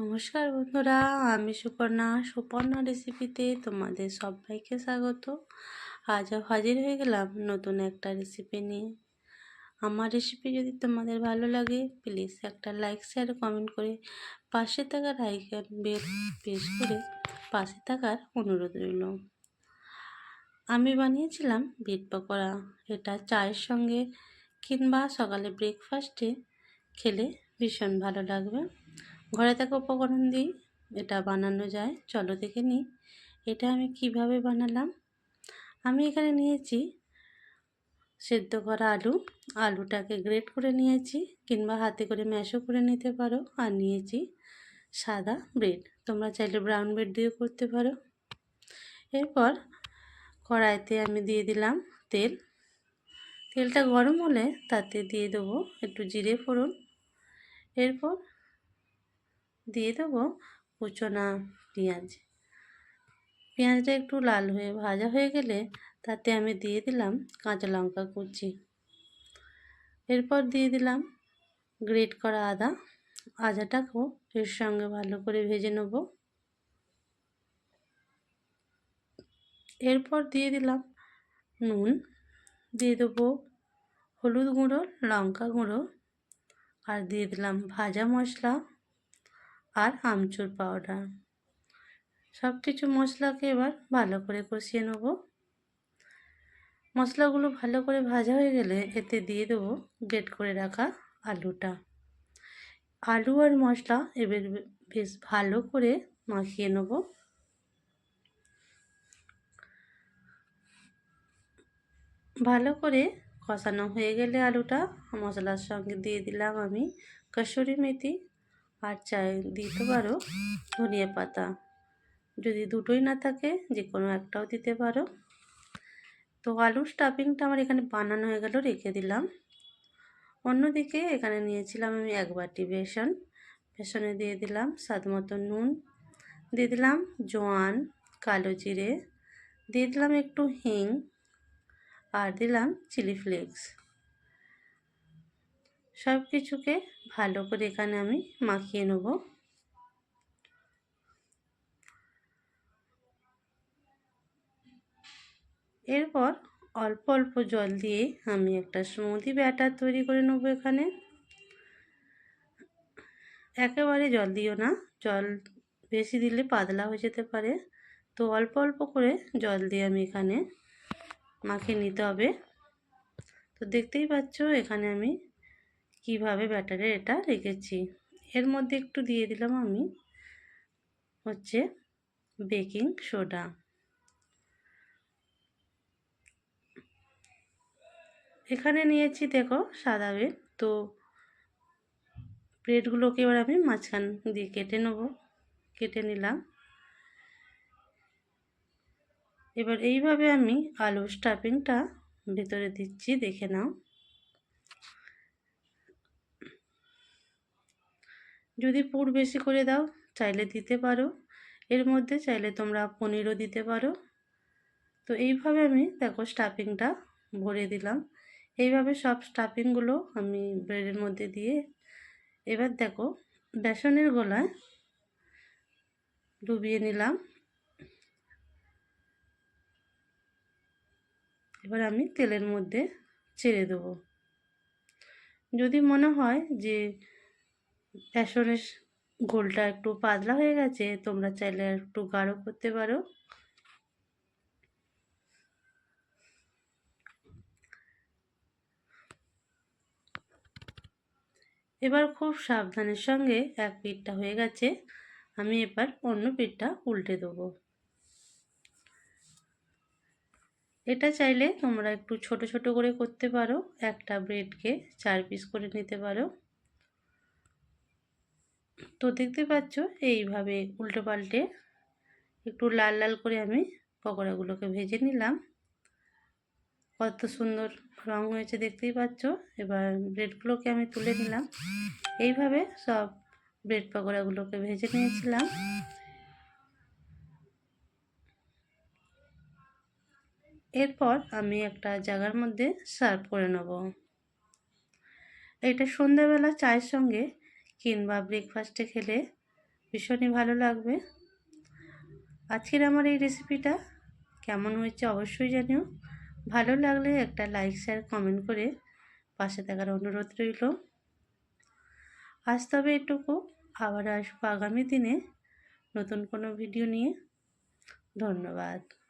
নমস্কার বন্ধুরা, আমি সুপর্ণা রেসিপিতে তোমাদের সবাইকে স্বাগত। আজও হাজির হয়ে গেলাম নতুন একটা রেসিপি নিয়ে। আমার রেসিপি যদি তোমাদের ভালো লাগে প্লিজ একটা লাইক শেয়ার কমেন্ট করে পাশে থাকার আইকন বেল প্রেস করে পাশে থাকার অনুরোধ রইল। আমি বানিয়েছিলাম ব্রেড পকোড়া। এটা চায়ের সঙ্গে কিংবা সকালে ব্রেকফাস্টে খেলে ভীষণ ভালো লাগবে। ঘরে থাকা উপকরণ দিয়ে এটা বানানো যায়, চলো দেখে নিই এটা আমি কিভাবে বানালাম। আমি এখানে নিয়েছি সেদ্ধ করা আলুটাকে গ্রেট করে নিয়েছি কিংবা হাতে করে ম্যাশও করে নিতে পারো। আর নিয়েছি সাদা ব্রেড, তোমরা চাইলে ব্রাউন ব্রেড দিয়েও করতে পারো। এরপর কড়াইতে আমি দিয়ে দিলাম তেলটা গরম হলে তাতে দিয়ে দেবো একটু জিরে ফোড়ন। এরপর দিয়ে দেবো কুচনো পেঁয়াজটা একটু লাল হয়ে ভাজা হয়ে গেলে তাতে আমি দিয়ে দিলাম কাঁচা লঙ্কা কুচি। এরপর দিয়ে দিলাম গ্রেট করা আদাটাকেও এর সঙ্গে ভালো করে ভেজে নেব। এরপর দিয়ে দিলাম নুন, দিয়ে দেবো হলুদ গুঁড়ো, লঙ্কা গুঁড়ো, আর দিয়ে দিলাম ভাজা মশলা আর আমচুর পাউডার। সব কিছু মশলাকে এবার ভালো করে কষিয়ে নেব। মশলাগুলো ভালো করে ভাজা হয়ে গেলে এতে দিয়ে দেবো গ্রেট করে রাখা আলু আর মশলা এবার বেশ ভালো করে মাখিয়ে নেব। ভালো করে কষানো হয়ে গেলে আলুটা মশলার সঙ্গে দিয়ে দিলাম আমি কসুরি মেথি, আর দিতে পারো ধনিয়া পাতা। যদি দুটোই না থাকে যে কোনো একটাও দিতে পারো। তো আলুর স্টাফিংটা আমার এখানে বানানো হয়ে গেল, রেখে দিলাম। অন্যদিকে এখানে নিয়েছিলাম আমি 1 বাটি বেসনে দিয়ে দিলাম স্বাদ মতো নুন, দিয়ে দিলাম জোয়ান, কালো জিরে, দিয়ে দিলাম একটু হিং, আর দিলাম চিলি ফ্লেক্স। সব কিছুকে ভালো করে এখানে আমি মাখিয়ে নেব। এরপর অল্প অল্প জল দিয়ে আমি একটা স্মুদি ব্যাটার তৈরি করে নেব। এখানে একেবারে জল দিও না, জল বেশি দিলে পাতলা হয়ে যেতে পারে। তো অল্প অল্প করে জল দিয়ে আমি এখানে মাখিয়ে নিতে হবে। তো দেখতেই পাচ্ছ এখানে আমি কিভাবে ব্যাটারে এটা রেখেছি। এর মধ্যে একটু দিয়ে দিলাম আমি বেকিং সোডা। এখানে নিয়েছি দেখো সাদা ব্রেড। তো ব্রেডগুলোকে এবার আমি মাঝখান দিয়ে কেটে নিলাম। এবার এইভাবে আমি আলুর স্টাফিংটা ভেতরে দিচ্ছি, দেখে নাও। যদি পুর বেশি করে দাও চাইলে দিতে পারো, এর মধ্যে চাইলে তোমরা পনিরও দিতে পারো। তো এইভাবে আমি দেখো স্টাফিংটা ভরে দিলাম। এইভাবে সব স্টাফিংগুলো আমি ব্রেডের মধ্যে দিয়ে এবার দেখো বেসনের গোলায় ডুবিয়ে নিলাম। এবার আমি তেলের মধ্যে ছেড়ে দেবো। যদি মনে হয় যে বেসনের গোলটা একটু পাতলা হয়ে গেছে তোমরা চাইলে একটু গাঢ় করতে পারো। এবার খুব সাবধানের সঙ্গে এক পিঠটা হয়ে গেছে, আমি এবার অন্য পিঠটা উল্টে দেবো। এটা চাইলে তোমরা একটু ছোট ছোট করে করতে পারো, একটা ব্রেডকে 4 পিস করে নিতে পারো। তো দেখতে পাচ্ছ এইভাবে উল্টে পাল্টে একটু লাল লাল করে আমি পকোড়াগুলোকে ভেজে নিলাম। কত সুন্দর রং হয়েছে দেখতেই পাচ্ছ। এবার ব্রেডগুলোকে আমি তুলে নিলাম। এইভাবে সব ব্রেড পকোড়াগুলোকে ভেজে নিয়েছিলাম। এরপর আমি একটা জায়গার মধ্যে সার্ভ করে নেব। এটা সন্ধ্যাবেলা চায়ের সঙ্গে কিংবা ব্রেকফাস্টে খেলে ভীষণই ভালো লাগবে। আজকের আমার এই রেসিপিটা কেমন হয়েছে অবশ্যই জানিও। ভালো লাগলে একটা লাইক শেয়ার কমেন্ট করে পাশে থাকার অনুরোধ রইল। আজ তবে এটুকু, আবার আসবো আগামী দিনে নতুন কোনো ভিডিও নিয়ে। ধন্যবাদ।